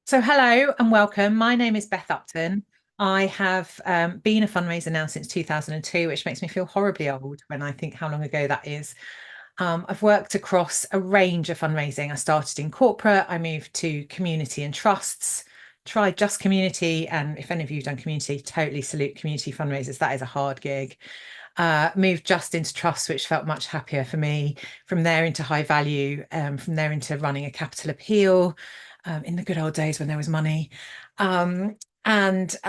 So, hello and welcome. My name is Beth Upton. I have been a fundraiser now since 2002, which makes me feel horribly old when I think how long ago that is. I've worked across a range of fundraising. I started in corporate, I moved to community and trusts, tried just community. And if any of you have done community, totally salute community fundraisers. That is a hard gig. Moved just into trusts, which felt much happier for me. From there into high value, from there into running a capital appeal in the good old days when there was money. And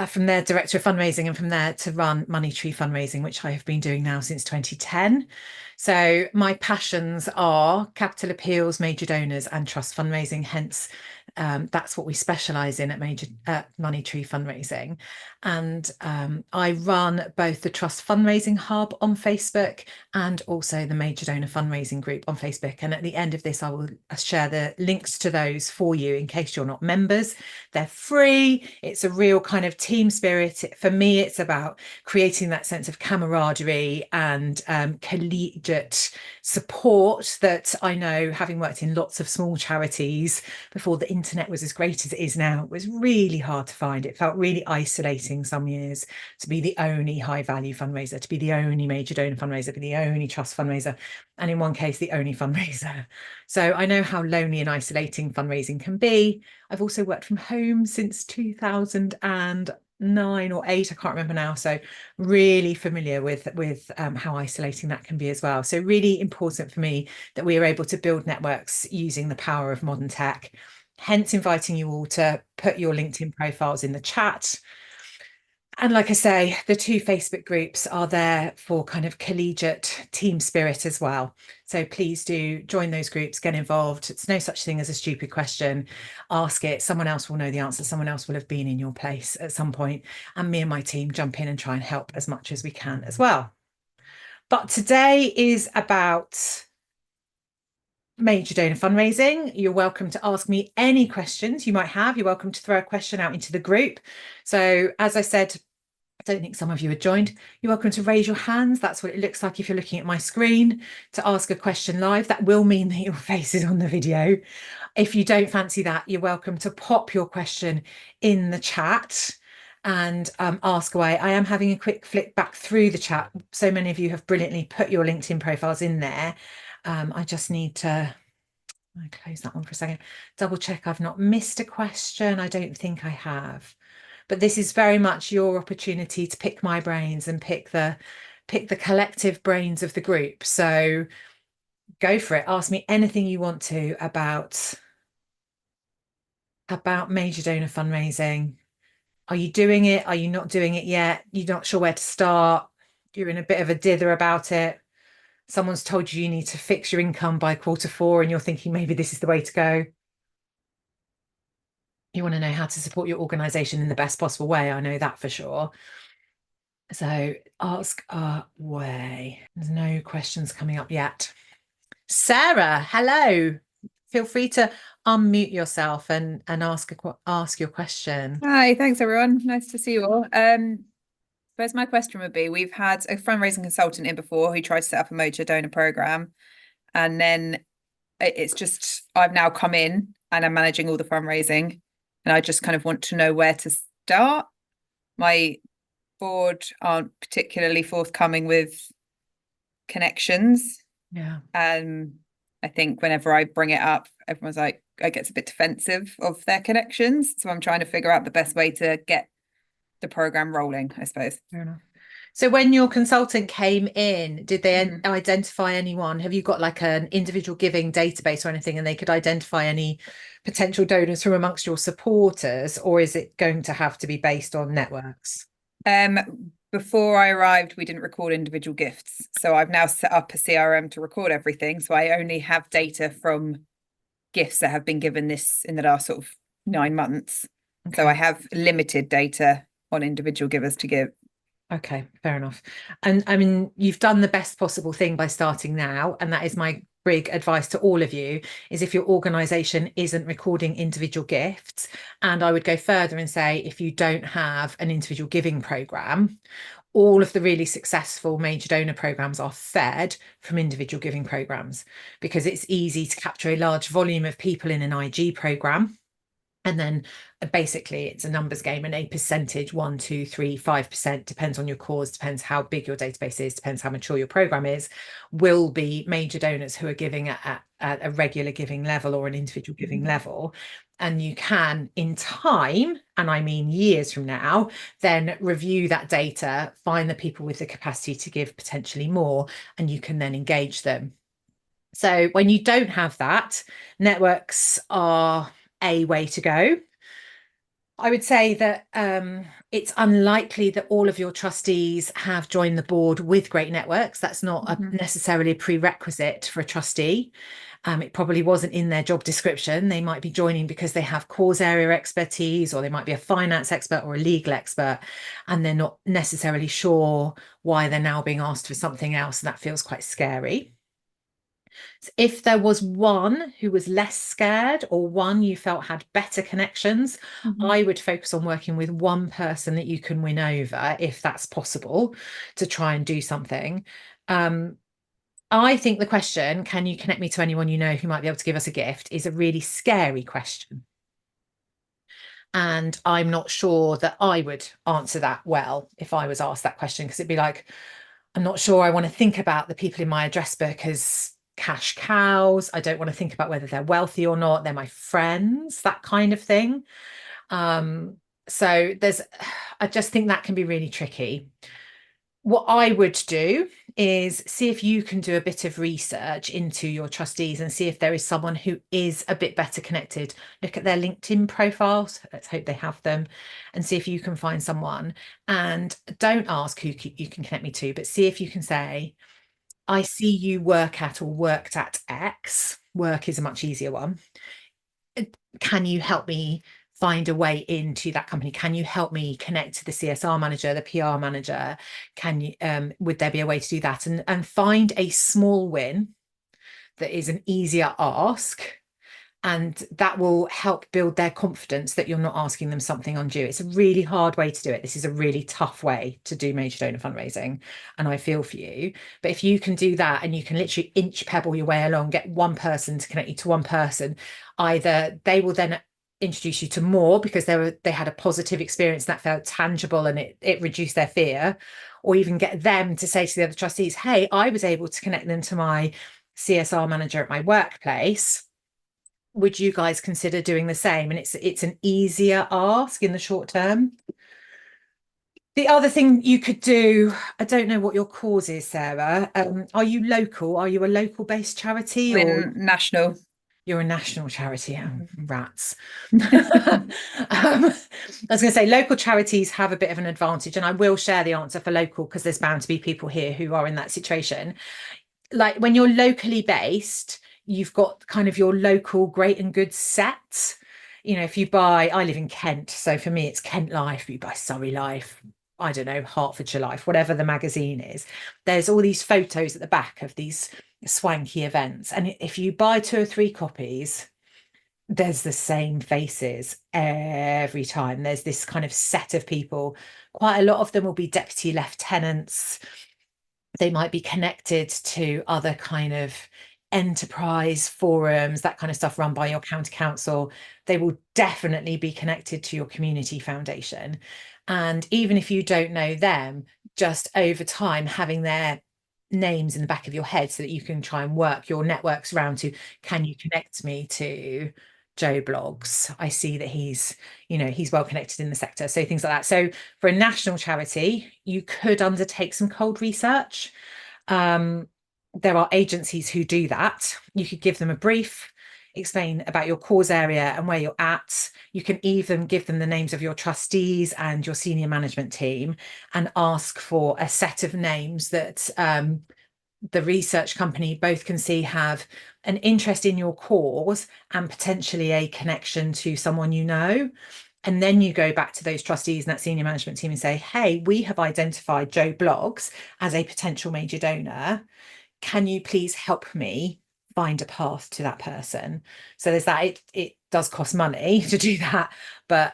from there, director of fundraising, and from there to run Money Tree Fundraising, which I have been doing now since 2010. So my passions are capital appeals, major donors, and trust fundraising. Hence, that's what we specialise in at Money Tree Fundraising. And I run both the Trust Fundraising Hub on Facebook and also the Major Donor Fundraising Group on Facebook. And at the end of this, I will share the links to those for you in case you're not members. They're free. It's a real kind of team spirit. For me, it's about creating that sense of camaraderie and collegiate support that I know, having worked in lots of small charities before the internet was as great as it is now, it was really hard to find. It felt really isolating some years to be the only high value fundraiser, to be the only major donor fundraiser, be the only trust fundraiser, and in one case, the only fundraiser. So I know how lonely and isolating fundraising can be. I've also worked from home since 2009 or 8, I can't remember now. So really familiar with how isolating that can be as well. So really important for me that we are able to build networks using the power of modern tech. Hence, inviting you all to put your LinkedIn profiles in the chat. And like I say, the two Facebook groups are there for kind of collegiate team spirit as well. So please do join those groups, get involved. It's no such thing as a stupid question. Ask it. Someone else will know the answer. Someone else will have been in your place at some point. And me and my team jump in and try and help as much as we can as well. But today is about major donor fundraising. You're welcome to ask me any questions you might have. You're welcome to throw a question out into the group. So as I said, I don't think some of you had joined. You're welcome to raise your hands. That's what it looks like if you're looking at my screen to ask a question live. That will mean that your face is on the video. If you don't fancy that, you're welcome to pop your question in the chat and ask away. I am having a quick flick back through the chat. So many of you have brilliantly put your LinkedIn profiles in there. I just need to close that one for a second. Double check I've not missed a question. I don't think I have. But this is very much your opportunity to pick my brains and pick the collective brains of the group. So go for it. Ask me anything you want to about major donor fundraising. Are you doing it? Are you not doing it yet? You're not sure where to start. You're in a bit of a dither about it. Someone's told you you need to fix your income by Q4 and you're thinking maybe this is the way to go. You want to know how to support your organization in the best possible way. I know that for sure. So ask away. There's no questions coming up yet. Sarah, hello. Feel free to unmute yourself and ask your question. Hi, thanks everyone. Nice to see you all. Suppose my question would be, we've had a fundraising consultant in before who tried to set up a major donor program, and then it's just I've now come in and I'm managing all the fundraising, and I just kind of want to know where to start. My board aren't particularly forthcoming with connections. Yeah. I think whenever I bring it up, everyone's like, I get a bit defensive of their connections. So I'm trying to figure out the best way to get the program rolling, I suppose. Fair enough. So when your consultant came in, did they Mhm. identify anyone? Have you got like an individual giving database or anything, and they could identify any potential donors from amongst your supporters, or is it going to have to be based on networks? Before I arrived, we didn't record individual gifts. So I've now set up a CRM to record everything. So I only have data from gifts that have been given this in the last sort of 9 months. Okay. So I have limited data on individual givers to give. Okay, fair enough. And I mean, you've done the best possible thing by starting now, and that is my big advice to all of you, is if your organization isn't recording individual gifts, and I would go further and say if you don't have an individual giving program, all of the really successful major donor programs are fed from individual giving programs because it's easy to capture a large volume of people in an IG program. And then basically it's a numbers game, and a percentage, 1, 2, 3, 5%, depends on your cause, depends how big your database is, depends how mature your program is, will be major donors who are giving at a regular giving level or an individual giving level. And you can, in time, and I mean years from now, then review that data, find the people with the capacity to give potentially more, and you can then engage them. So when you don't have that, networks are a way to go. I would say that it's unlikely that all of your trustees have joined the board with great networks. That's not necessarily a prerequisite for a trustee. It probably wasn't in their job description. They might be joining because they have cause area expertise, or they might be a finance expert or a legal expert, and they're not necessarily sure why they're now being asked for something else. And that feels quite scary. If there was one who was less scared, or one you felt had better connections, I would focus on working with one person that you can win over, if that's possible, to try and do something. I think the question, can you connect me to anyone you know who might be able to give us a gift, is a really scary question. And I'm not sure that I would answer that well if I was asked that question, because it'd be like, I'm not sure I want to think about the people in my address book as cash cows. I don't want to think about whether they're wealthy or not. They're my friends, that kind of thing. So I just think that can be really tricky. What I would do is see if you can do a bit of research into your trustees and see if there is someone who is a bit better connected. Look at their LinkedIn profiles. Let's hope they have them, and see if you can find someone. And don't ask who you can connect me to, but see if you can say, I see you work at or worked at X. Work is a much easier one. Can you help me find a way into that company? Can you help me connect to the CSR manager, the PR manager? Can you would there be a way to do that? And find a small win that is an easier ask, and that will help build their confidence that you're not asking them something undue. It's a really hard way to do it. This is a really tough way to do major donor fundraising, and I feel for you. But if you can do that, and you can literally inch pebble your way along, get one person to connect you to one person, either they will then introduce you to more because they had a positive experience that felt tangible and it reduced their fear, or even get them to say to the other trustees, hey, I was able to connect them to my CSR manager at my workplace. Would you guys consider doing the same? And it's an easier ask in the short term. The other thing you could do, I don't know what your cause is, Sarah. Are you local? Are you a local based charity, or National? you're a national charity? Rats. I was going to say local charities have a bit of an advantage, and I will share the answer for local because there's bound to be people here who are in that situation. Like when you're locally based, you've got kind of your local great and good set. If you buy, I live in Kent, so for me it's Kent Life, you buy Surrey Life, I don't know, Hertfordshire Life, whatever the magazine is. There's all these photos at the back of these swanky events. And if you buy 2 or 3 copies, there's the same faces every time. There's this kind of set of people. Quite a lot of them will be deputy lieutenants. They might be connected to other kind of enterprise forums, that kind of stuff run by your county council. They will definitely be connected to your community foundation. And even if you don't know them, just over time, having their names in the back of your head so that you can try and work your networks around to, can you connect me to Joe Blogs? I see that he's well connected in the sector. So things like that. So for a national charity, you could undertake some cold research. There are agencies who do that. You could give them a brief, explain about your cause area and where you're at. You can even give them the names of your trustees and your senior management team, and ask for a set of names that the research company both can see have an interest in your cause and potentially a connection to someone you know. And then you go back to those trustees and that senior management team and say, hey, we have identified Joe Blogs as a potential major donor. Can you please help me find a path to that person? So there's that. It does cost money to do that, but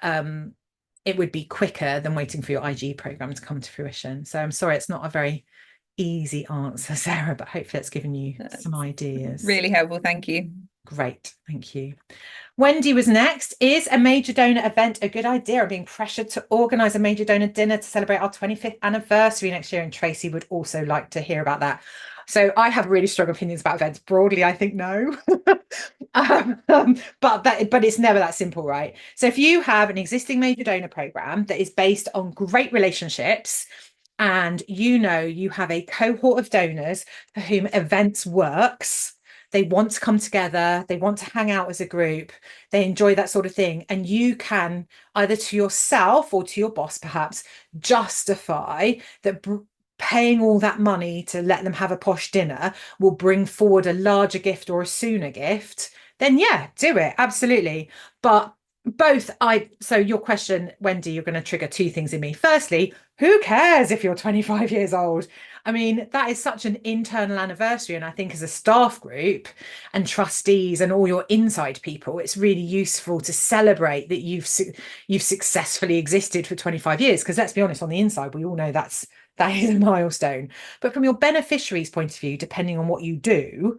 it would be quicker than waiting for your IG program to come to fruition. So I'm sorry, it's not a very easy answer, Sarah, but hopefully it's given you some ideas. Really helpful. Thank you. Great, thank you. Wendy was next. Is a major donor event a good idea? I'm being pressured to organise a major donor dinner to celebrate our 25th anniversary next year, and Tracy would also like to hear about that. So I have really strong opinions about events. Broadly, I think no. But it's never that simple, right? So if you have an existing major donor program that is based on great relationships, and you have a cohort of donors for whom events works, they want to come together, they want to hang out as a group, they enjoy that sort of thing, and you can either to yourself or to your boss perhaps justify that paying all that money to let them have a posh dinner will bring forward a larger gift or a sooner gift, then yeah, do it, absolutely. But so your question, Wendy, you're going to trigger two things in me. Firstly, who cares if you're 25 years old? I mean, that is such an internal anniversary. And I think as a staff group and trustees and all your inside people, it's really useful to celebrate that you've successfully existed for 25 years. Because let's be honest, on the inside, we all know that is a milestone. But from your beneficiaries' point of view, depending on what you do,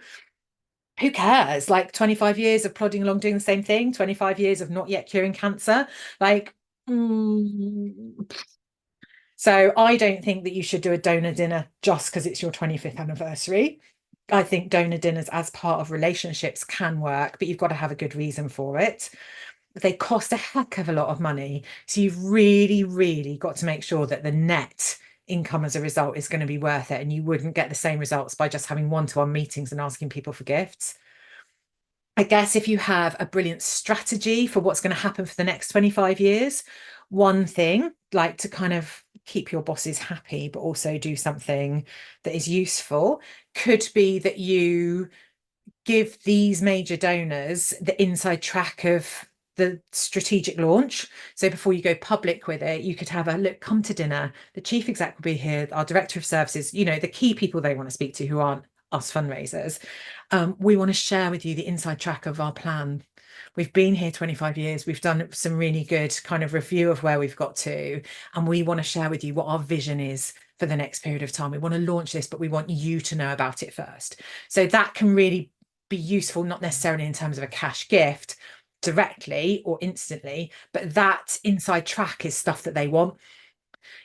who cares? Like 25 years of plodding along doing the same thing, 25 years of not yet curing cancer. Like, so I don't think that you should do a donor dinner just because it's your 25th anniversary. I think donor dinners as part of relationships can work, but you've got to have a good reason for it. They cost a heck of a lot of money. So you've really, really got to make sure that the net income as a result is going to be worth it. And you wouldn't get the same results by just having one-to-one meetings and asking people for gifts. I guess if you have a brilliant strategy for what's going to happen for the next 25 years, one thing like to kind of keep your bosses happy, but also do something that is useful could be that you give these major donors the inside track of the strategic launch. So before you go public with it, you could have a look, come to dinner. The chief exec will be here, our director of services, the key people they want to speak to who aren't us fundraisers. We want to share with you the inside track of our plan. We've been here 25 years. We've done some really good kind of review of where we've got to, and we want to share with you what our vision is for the next period of time. We want to launch this, but we want you to know about it first. So that can really be useful, not necessarily in terms of a cash gift directly or instantly, but that inside track is stuff that they want.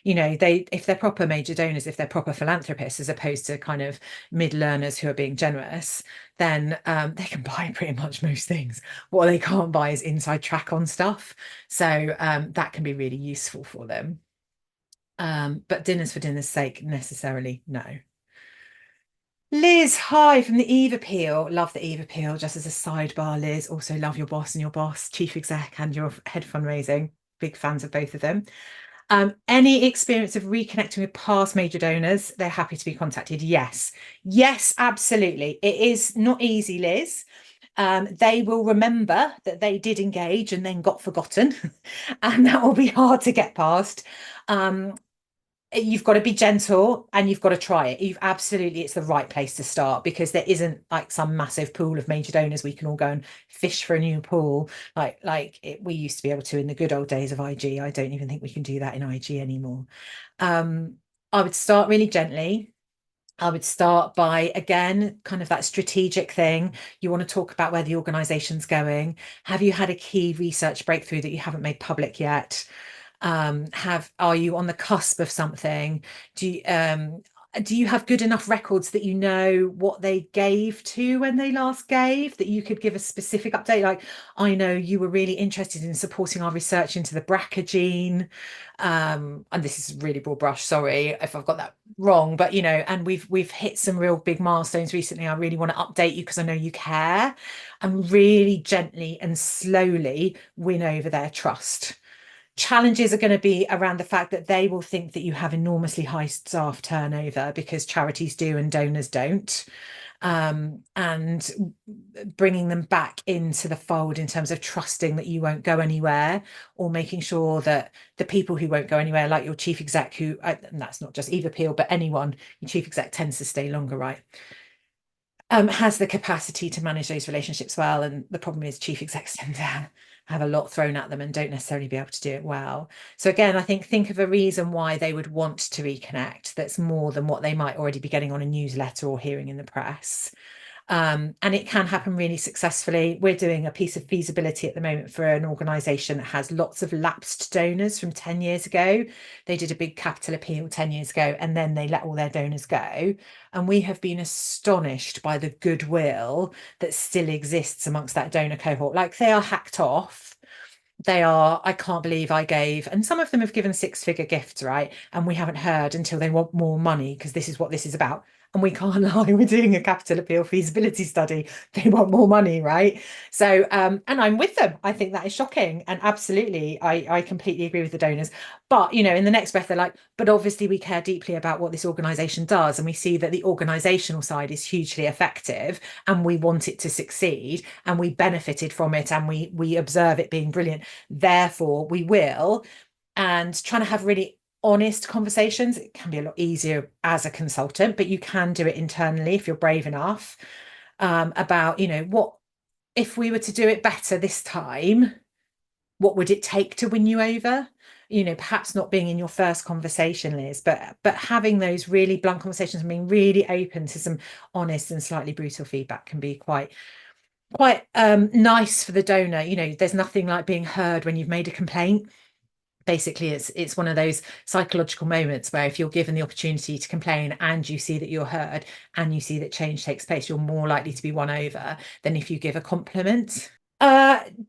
If they're proper major donors, if they're proper philanthropists, as opposed to kind of mid learners who are being generous, then they can buy pretty much most things. What they can't buy is inside track on stuff. So that can be really useful for them. But dinners for dinner's sake, necessarily, no. Liz, hi from the Eve Appeal. Love the Eve Appeal. Just as a sidebar, Liz, also love your boss and your boss, chief exec, and your head fundraising. Big fans of both of them. Any experience of reconnecting with past major donors? They're happy to be contacted. Yes, absolutely. It is not easy, Liz. They will remember that they did engage and then got forgotten, and that will be hard to get past. You've got to be gentle and you've got to try it. It's the right place to start, because there isn't like some massive pool of major donors we can all go and fish for a new pool we used to be able to in the good old days of IG. I don't even think we can do that in IG anymore. I would start really gently. I would start by, again, kind of that strategic thing. You want to talk about where the organization's going. Have you had a key research breakthrough that you haven't made public yet? Are you on the cusp of something? Do you have good enough records that you know what they gave to when they last gave, that you could give a specific update? Like, I know you were really interested in supporting our research into the BRCA gene. And this is really broad brush, sorry if I've got that wrong, but and we've hit some real big milestones recently. I really want to update you because I know you care, and really gently and slowly win over their trust. Challenges are going to be around the fact that they will think that you have enormously high staff turnover because charities do and donors don't. And bringing them back into the fold in terms of trusting that you won't go anywhere, or making sure that the people who won't go anywhere, like your chief exec, and that's not just Eve Appeal, but anyone, your chief exec tends to stay longer, right? Has the capacity to manage those relationships well. And the problem is chief execs tend to have a lot thrown at them and don't necessarily be able to do it well. So again, I think of a reason why they would want to reconnect that's more than what they might already be getting on a newsletter or hearing in the press. And it can happen really successfully. We're doing a piece of feasibility at the moment for an organisation that has lots of lapsed donors from 10 years ago. They did a big capital appeal 10 years ago, and then they let all their donors go. And we have been astonished by the goodwill that still exists amongst that donor cohort. Like, they are hacked off. They are, I can't believe I gave, and some of them have given six-figure gifts, right? And we haven't heard until they want more money, because this is what this is about. And we can't lie, we're doing a capital appeal feasibility study. They want more money, right? So, and I'm with them. I think that is shocking. And absolutely, I completely agree with the donors. But, in the next breath, they're like, but obviously we care deeply about what this organization does. And we see that the organizational side is hugely effective, and we want it to succeed, and we benefited from it, and we observe it being brilliant. Therefore, we will. And trying to have really honest conversations, it can be a lot easier as a consultant, but you can do it internally if you're brave enough, about, what if we were to do it better this time, what would it take to win you over? Perhaps not being in your first conversation, Liz, but having those really blunt conversations and being really open to some honest and slightly brutal feedback can be quite nice for the donor. There's nothing like being heard when you've made a complaint. Basically, it's one of those psychological moments where if you're given the opportunity to complain and you see that you're heard and you see that change takes place, you're more likely to be won over than if you give a compliment.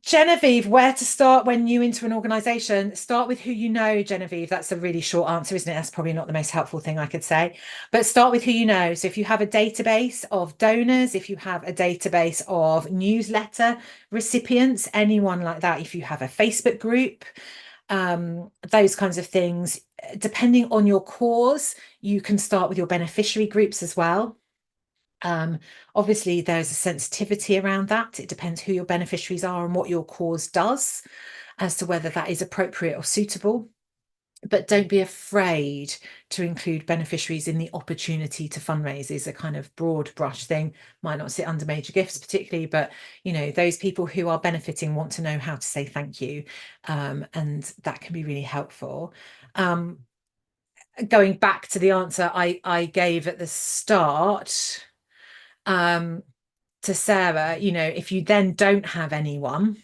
Genevieve, where to start when new into an organization? Start with who you know, Genevieve. That's a really short answer, isn't it? That's probably not the most helpful thing I could say, but start with who you know. So if you have a database of donors, if you have a database of newsletter recipients, anyone like that, if you have a Facebook group, those kinds of things, depending on your cause, you can start with your beneficiary groups as well. Obviously, there's a sensitivity around that. It depends who your beneficiaries are and what your cause does as to whether that is appropriate or suitable. But don't be afraid to include beneficiaries in the opportunity to fundraise. Is a kind of broad brush thing, might not sit under major gifts particularly, but those people who are benefiting want to know how to say thank you, and that can be really helpful. Going back to the answer I gave at the start, to Sarah, if you then don't have anyone,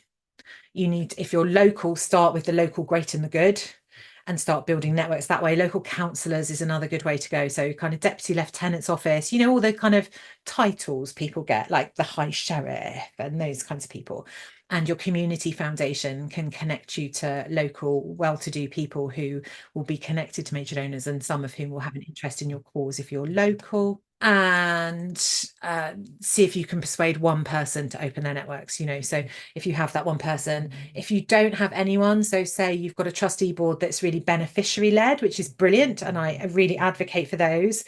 if you're local, start with the local great and the good and start building networks that way. Local councillors is another good way to go. So kind of deputy lieutenant's office, all the kind of titles people get, like the high sheriff and those kinds of people. And your community foundation can connect you to local well-to-do people who will be connected to major donors, and some of whom will have an interest in your cause if you're local. And see if you can persuade one person to open their networks. So if you have that one person, if you don't have anyone, so say you've got a trustee board that's really beneficiary led, which is brilliant, and I really advocate for those.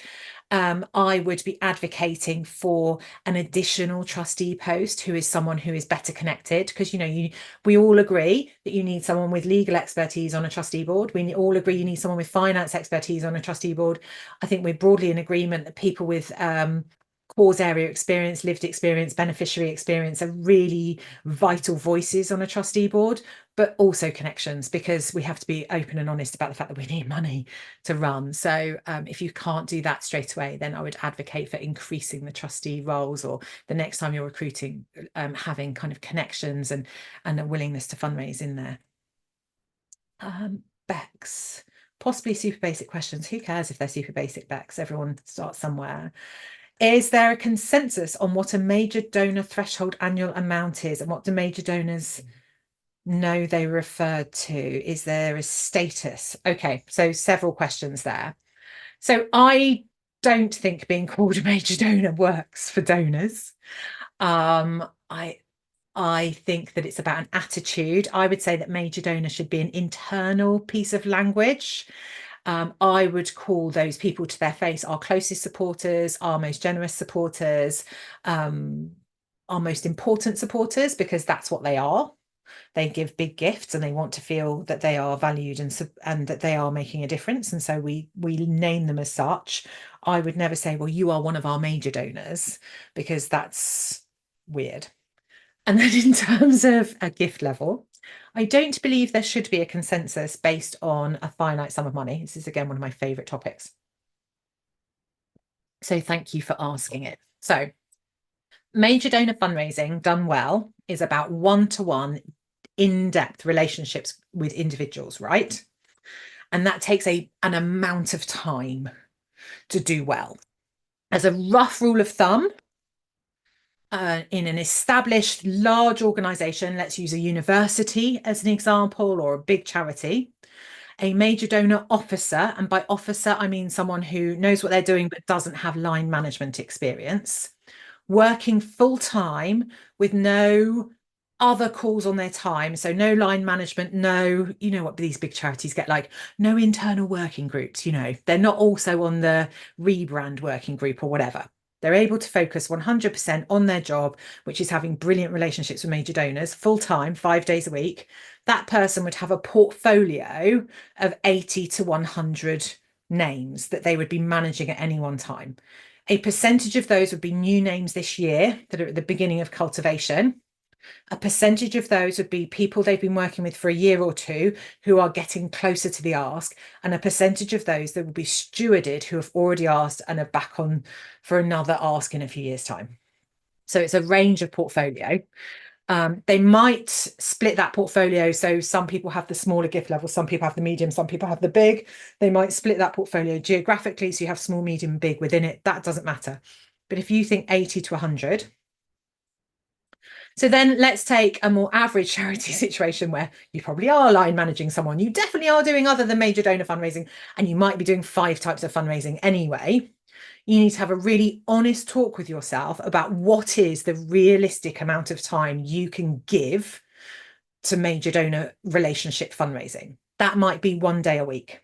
I would be advocating for an additional trustee post who is someone who is better connected, because we all agree that you need someone with legal expertise on a trustee board. We all agree you need someone with finance expertise on a trustee board. I think we're broadly in agreement that people with cause area experience, lived experience, beneficiary experience are really vital voices on a trustee board, but also connections, because we have to be open and honest about the fact that we need money to run. So if you can't do that straight away, then I would advocate for increasing the trustee roles, or the next time you're recruiting, having kind of connections and a willingness to fundraise in there. Bex, possibly super basic questions. Who cares if they're super basic, Bex? Everyone starts somewhere. Is there a consensus on what a major donor threshold annual amount is, and what do major donors know they referred to? Is there a status? Okay, so several questions there. So I don't think being called a major donor works for donors. I think that it's about an attitude. I would say that major donor should be an internal piece of language. I would call those people to their face our closest supporters, our most generous supporters, our most important supporters, because that's what they are. They give big gifts and they want to feel that they are valued and that they are making a difference. And so we name them as such. I would never say, well, you are one of our major donors, because that's weird. And then in terms of a gift level, I don't believe there should be a consensus based on a finite sum of money. This is, again, one of my favourite topics. So thank you for asking it. So Major donor fundraising done well is about one-to-one in-depth relationships with individuals, right? And that takes an amount of time to do well. As a rough rule of thumb, in an established large organization, let's use a university as an example, or a big charity, a major donor officer, and by officer, I mean someone who knows what they're doing but doesn't have line management experience, working full time with no other calls on their time. So no line management, no, you know what these big charities get like, no internal working groups, they're not also on the rebrand working group or whatever. They're able to focus 100% on their job, which is having brilliant relationships with major donors full time, 5 days a week. That person would have a portfolio of 80 to 100 names that they would be managing at any one time. A percentage of those would be new names this year that are at the beginning of cultivation. A percentage of those would be people they've been working with for a year or two who are getting closer to the ask, and a percentage of those that will be stewarded who have already asked and are back on for another ask in a few years' time. So it's a range of portfolio. They might split that portfolio. So some people have the smaller gift level, some people have the medium, some people have the big. They might split that portfolio geographically. So you have small, medium, big within it. That doesn't matter. But if you think 80 to 100, so then let's take a more average charity situation where you probably are line managing someone. You definitely are doing other than major donor fundraising, and you might be doing 5 types of fundraising anyway. You need to have a really honest talk with yourself about what is the realistic amount of time you can give to major donor relationship fundraising. That might be 1 day a week.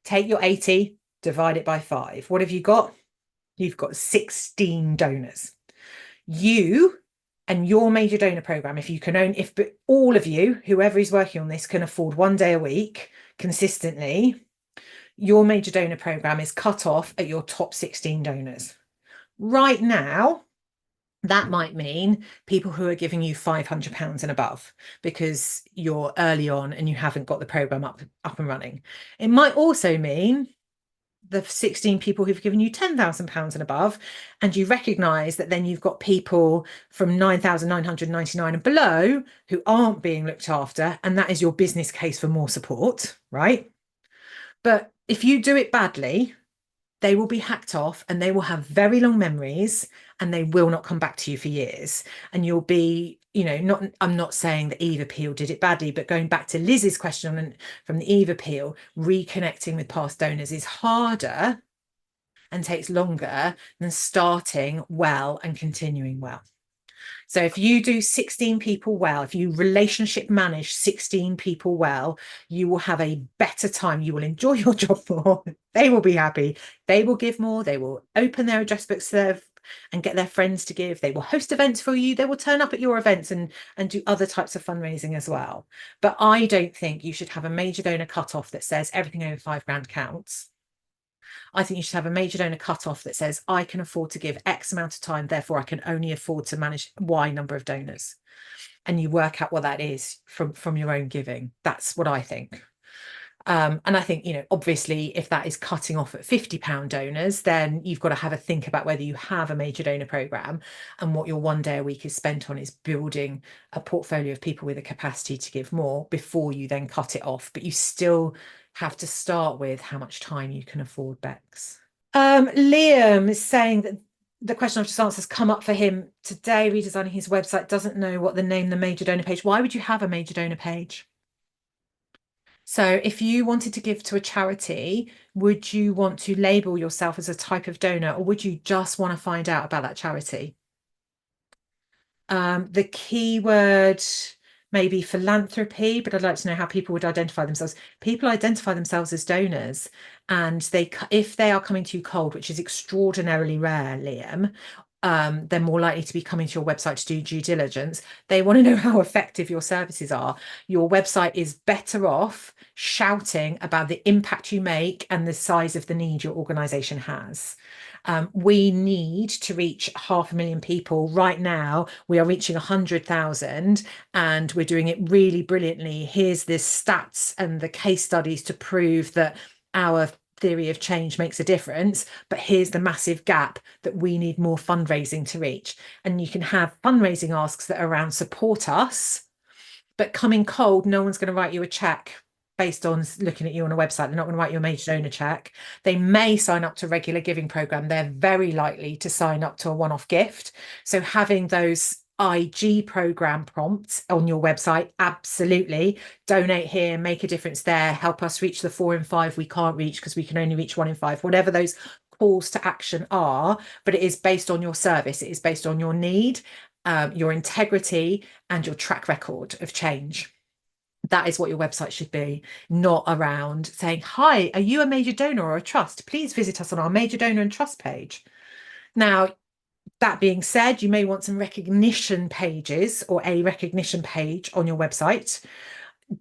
Take your 80, divide it by 5. What have you got? You've got 16 donors. You and your major donor program, if all of you, whoever is working on this, can afford 1 day a week consistently, your major donor program is cut off at your top 16 donors. Right now, that might mean people who are giving you £500 and above because you're early on and you haven't got the program up and running. It might also mean the 16 people who've given you £10,000 and above, and you recognize that then you've got people from 9,999 and below who aren't being looked after, and that is your business case for more support, right? But if you do it badly, they will be hacked off and they will have very long memories and they will not come back to you for years. And you'll be, I'm not saying that Eve Appeal did it badly, but going back to Liz's question from the Eve Appeal, reconnecting with past donors is harder and takes longer than starting well and continuing well. So if you do 16 people well, if you relationship manage 16 people well, you will have a better time. You will enjoy your job more. They will be happy. They will give more. They will open their address books and get their friends to give. They will host events for you. They will turn up at your events and do other types of fundraising as well. But I don't think you should have a major donor cutoff that says everything over £5,000 counts. I think you should have a major donor cutoff that says I can afford to give X amount of time, therefore I can only afford to manage Y number of donors. And you work out what that is from your own giving. That's what I think. And I think, obviously, if that is cutting off at £50 donors, then you've got to have a think about whether you have a major donor program and what your 1 day a week is spent on is building a portfolio of people with a capacity to give more before you then cut it off. But you still have to start with how much time you can afford, Bex. Liam is saying that the question I've just answered has come up for him today, redesigning his website, doesn't know what the name the major donor page. Why would you have a major donor page? So if you wanted to give to a charity, would you want to label yourself as a type of donor, or would you just want to find out about that charity? The keyword may be philanthropy, but I'd like to know how people would identify themselves. People identify themselves as donors, and if they are coming to you cold, which is extraordinarily rare, Liam, they're more likely to be coming to your website to do due diligence. They want to know how effective your services are. Your website is better off shouting about the impact you make and the size of the need your organization has. We need to reach 500,000 people. Right now, we are reaching 100,000 and we're doing it really brilliantly. Here's the stats and the case studies to prove that our theory of change makes a difference, but here's the massive gap that we need more fundraising to reach. And you can have fundraising asks that are around support us, but coming cold, no one's going to write you a check based on looking at you on a website. They're not going to write you a major donor check. They may sign up to a regular giving program. They're very likely to sign up to a one-off gift. So having those IG program prompts on your website, absolutely. Donate here, make a difference there, help us reach the 4 in 5 we can't reach because we can only reach 1 in 5, whatever those calls to action are, but it is based on your service. It is based on your need, your integrity, and your track record of change. That is what your website should be, not around saying, hi, are you a major donor or a trust? Please visit us on our major donor and trust page. Now, that being said, you may want some recognition pages or a recognition page on your website.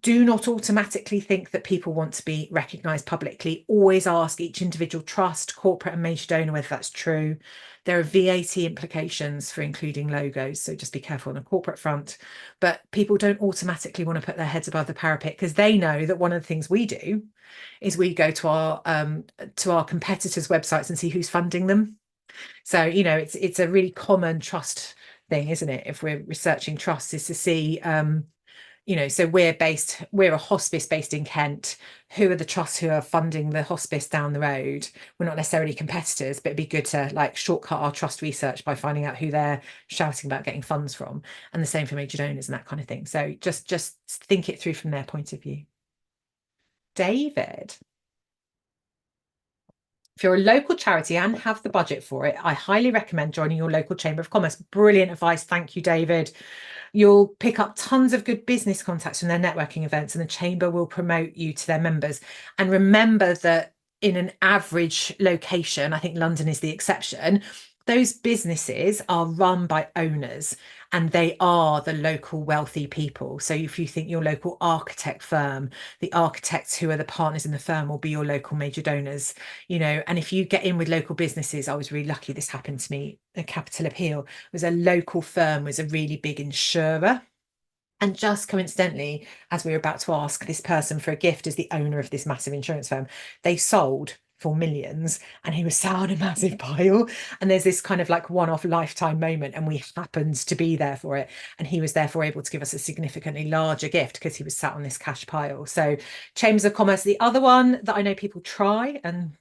Do not automatically think that people want to be recognised publicly. Always ask each individual trust, corporate and major donor whether that's true. There are VAT implications for including logos, so just be careful on the corporate front. But people don't automatically want to put their heads above the parapet because they know that one of the things we do is we go to our competitors' websites and see who's funding them. So, you know, it's a really common trust thing, isn't it? If we're researching trusts, is to see you know, so we're a hospice based in Kent. Who are the trusts who are funding the hospice down the road? We're not necessarily competitors, but it'd be good to like shortcut our trust research by finding out who they're shouting about getting funds from. And the same for major donors and that kind of thing. So just think it through from their point of view. David. If you're a local charity and have the budget for it, I highly recommend joining your local Chamber of Commerce. Brilliant advice. Thank you, David. You'll pick up tons of good business contacts from their networking events, and the Chamber will promote you to their members. And remember that in an average location, I think London is the exception, those businesses are run by owners and they are the local wealthy people. So if you think your local architect firm, the architects who are the partners in the firm will be your local major donors, you know. And if you get in with local businesses, I was really lucky, this happened to me at Capital Appeal, was a local firm, was a really big insurer. And just coincidentally, as we were about to ask this person for a gift as the owner of this massive insurance firm, they sold for millions and he was sat on a massive pile. And there's this kind of like one-off lifetime moment, and we happened to be there for it. And he was therefore able to give us a significantly larger gift because he was sat on this cash pile. So Chambers of Commerce. The other one that I know people try, and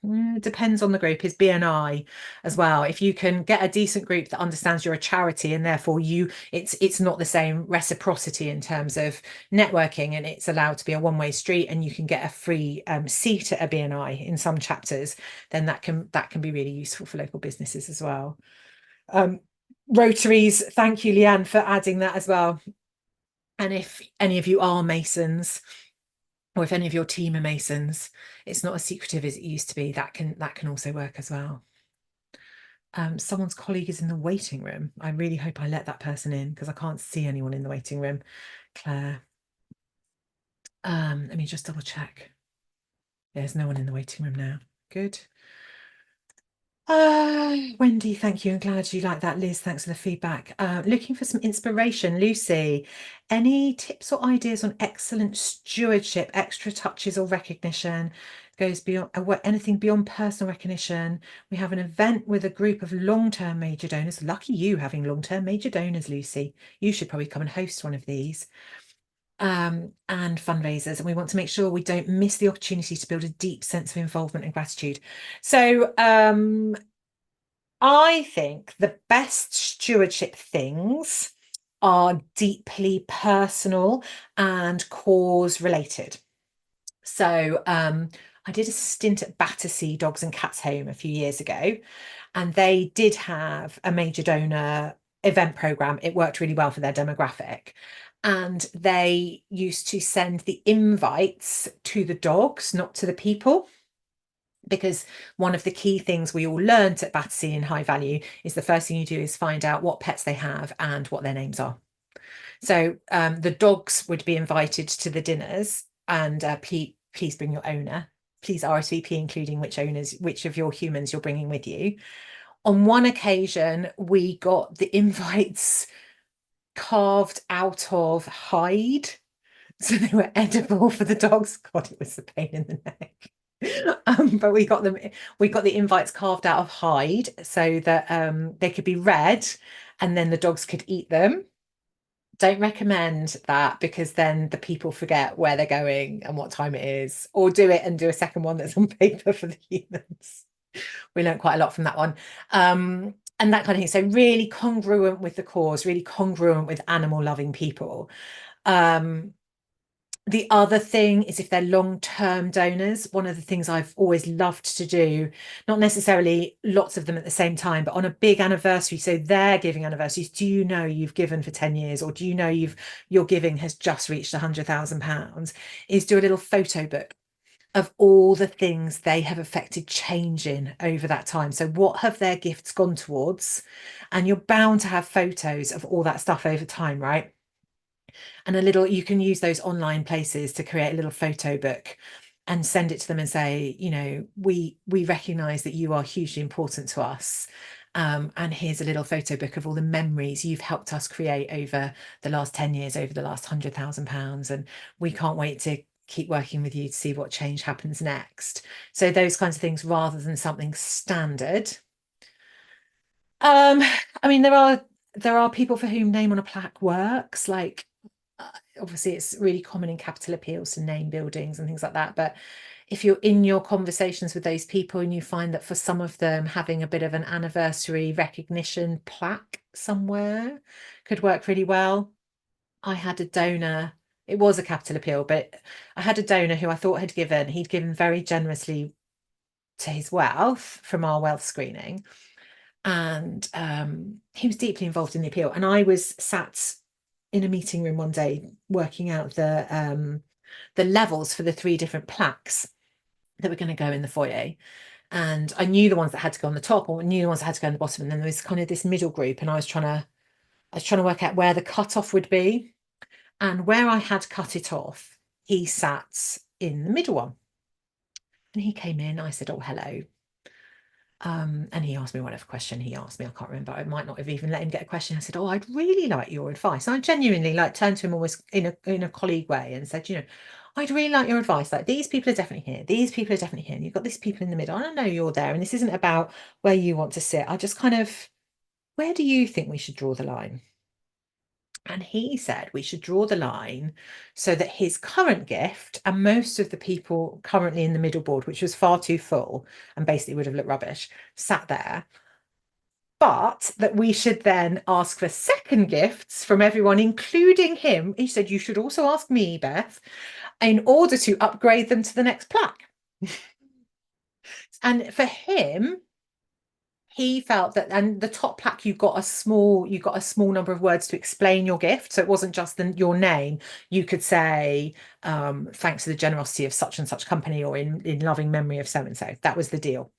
depends on the group, is BNI as well. If you can get a decent group that understands you're a charity and therefore it's not the same reciprocity in terms of networking, and it's allowed to be a one-way street, and you can get a free seat at a BNI in some chapters, then that can be really useful for local businesses as well. Rotaries, thank you, Leanne, for adding that as well. And if any of you are Masons, or if any of your team are Masons, it's not as secretive as it used to be. That can also work as well. Someone's colleague is in the waiting room. I really hope I let that person in because I can't see anyone in the waiting room. Claire. Let me just double check. There's no one in the waiting room now. Good. Wendy, thank you. I'm glad you like that. Liz, thanks for the feedback. Looking for some inspiration. Lucy, any tips or ideas on excellent stewardship, extra touches or recognition? Goes beyond anything beyond personal recognition. We have an event with a group of long-term major donors. Lucky you having long-term major donors, Lucy. You should probably come and host one of these. And fundraisers, and we want to make sure we don't miss the opportunity to build a deep sense of involvement and gratitude. So I think the best stewardship things are deeply personal and cause related. So I did a stint at Battersea Dogs and Cats Home a few years ago, and they did have a major donor event program. It worked really well for their demographic. And they used to send the invites to the dogs, not to the people. Because one of the key things we all learned at Battersea in High Value is the first thing you do is find out what pets they have and what their names are. So the dogs would be invited to the dinners, and please bring your owner. Please RSVP, including which of your humans you're bringing with you. On one occasion, we got the invites carved out of hide, so they were edible for the dogs. God, it was a pain in the neck. But we got the invites carved out of hide so that they could be read and then the dogs could eat them. Don't recommend that because then the people forget where they're going and what time it is, or do it and do a second one that's on paper for the humans. We learned quite a lot from that one. And that kind of thing. So really congruent with the cause, really congruent with animal loving people. Um, the other thing is if they're long-term donors, one of the things I've always loved to do, not necessarily lots of them at the same time, but on a big anniversary, so their giving anniversaries, do you know you've given for 10 years, or do you know your giving has just reached £100,000, is do a little photo book of all the things they have affected changing over that time. So what have their gifts gone towards? And you're bound to have photos of all that stuff over time, right? And you can use those online places to create a little photo book and send it to them and say, we recognize that you are hugely important to us. And here's a little photo book of all the memories you've helped us create over the last 10 years, over the last £100,000. And we can't wait to keep working with you to see what change happens next. So those kinds of things rather than something standard. Um, I mean, there are people for whom name on a plaque works, like obviously it's really common in capital appeals to name buildings and things like that. But if you're in your conversations with those people and you find that for some of them having a bit of an anniversary recognition plaque somewhere could work really well. I had a donor, it was a capital appeal, but I had a donor who I thought he'd given very generously to his wealth from our wealth screening. And he was deeply involved in the appeal. And I was sat in a meeting room one day working out the levels for the three different plaques that were going to go in the foyer. And I knew the ones that had to go on the top, or I knew the ones that had to go on the bottom. And then there was kind of this middle group, and I was trying to work out where the cutoff would be. And where I had cut it off, he sat in the middle one. And he came in, I said, "Oh, hello." And he asked me whatever question he asked me. I can't remember. I might not have even let him get a question. I said, "Oh, I'd really like your advice." And I genuinely turned to him almost in a colleague way and said, "I'd really like your advice. Like these people are definitely here. These people are definitely here. And you've got these people in the middle. I don't know you're there. And this isn't about where you want to sit. I just where do you think we should draw the line?" And he said we should draw the line so that his current gift and most of the people currently in the middle board, which was far too full and basically would have looked rubbish, sat there. But that we should then ask for second gifts from everyone, including him. He said, "You should also ask me, Beth, in order to upgrade them to the next plaque." And for him, he felt that, and the top plaque, you got a small number of words to explain your gift. So it wasn't just your name. You could say, "Thanks to the generosity of such and such company," or in loving memory of so and so. That was the deal.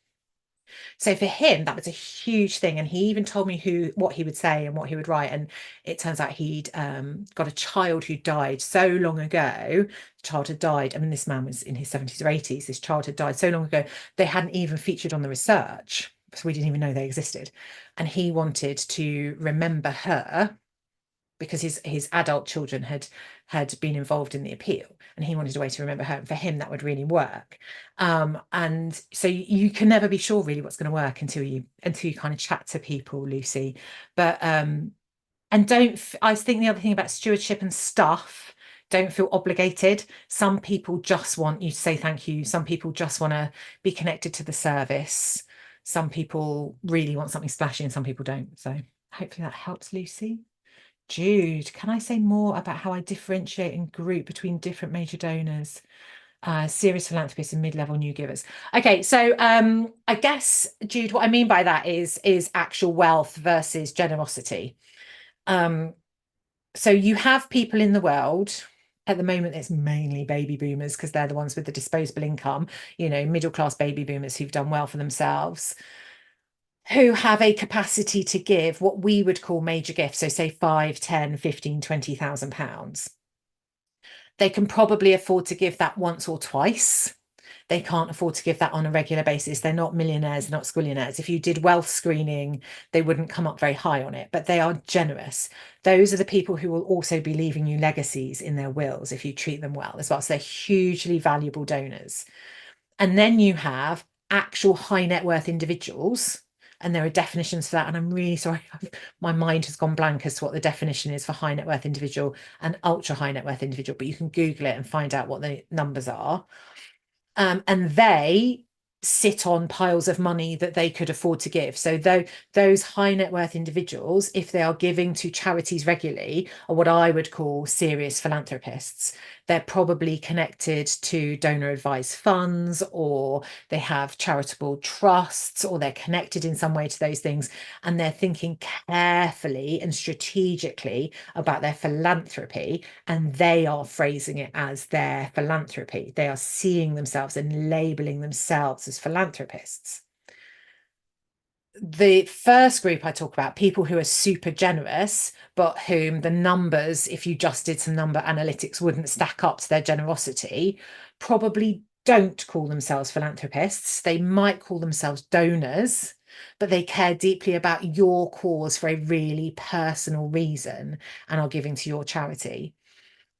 So for him, that was a huge thing. And he even told me what he would say and what he would write. And it turns out he'd got a child who died so long ago. The child had died. I mean, this man was in his 70s or 80s. This child had died so long ago, they hadn't even featured on the research. So we didn't even know they existed. And he wanted to remember her because his adult children had been involved in the appeal, and he wanted a way to remember her. And for him, that would really work. And so you can never be sure really what's going to work until you kind of chat to people, Lucy. But and don't I think the other thing about stewardship and stuff, don't feel obligated. Some people just want you to say thank you. Some people just want to be connected to the service. Some people really want something splashy and some people don't. So hopefully that helps, Lucy. Jude, can I say more about how I differentiate and group between different major donors, serious philanthropists and mid-level new givers? Okay, so I guess, Jude, what I mean by that is actual wealth versus generosity. So you have people in the world. At the moment, it's mainly baby boomers because they're the ones with the disposable income, middle class baby boomers who've done well for themselves, who have a capacity to give what we would call major gifts. So say 5, 10, 15, 20,000 pounds. They can probably afford to give that once or twice. They can't afford to give that on a regular basis. They're not millionaires, they're not squillionaires. If you did wealth screening, they wouldn't come up very high on it, but they are generous. Those are the people who will also be leaving you legacies in their wills if you treat them well as well. So they're hugely valuable donors. And then you have actual high net worth individuals, and there are definitions for that. And I'm really sorry, my mind has gone blank as to what the definition is for high net worth individual and ultra high net worth individual, but you can Google it and find out what the numbers are. And they sit on piles of money that they could afford to give. So those high net worth individuals, if they are giving to charities regularly, are what I would call serious philanthropists. They're probably connected to donor advised funds, or they have charitable trusts, or they're connected in some way to those things. And they're thinking carefully and strategically about their philanthropy, and they are phrasing it as their philanthropy. They are seeing themselves and labeling themselves as philanthropists. The first group I talk about, people who are super generous, but whom the numbers, if you just did some number analytics, wouldn't stack up to their generosity, probably don't call themselves philanthropists. They might call themselves donors, but they care deeply about your cause for a really personal reason and are giving to your charity.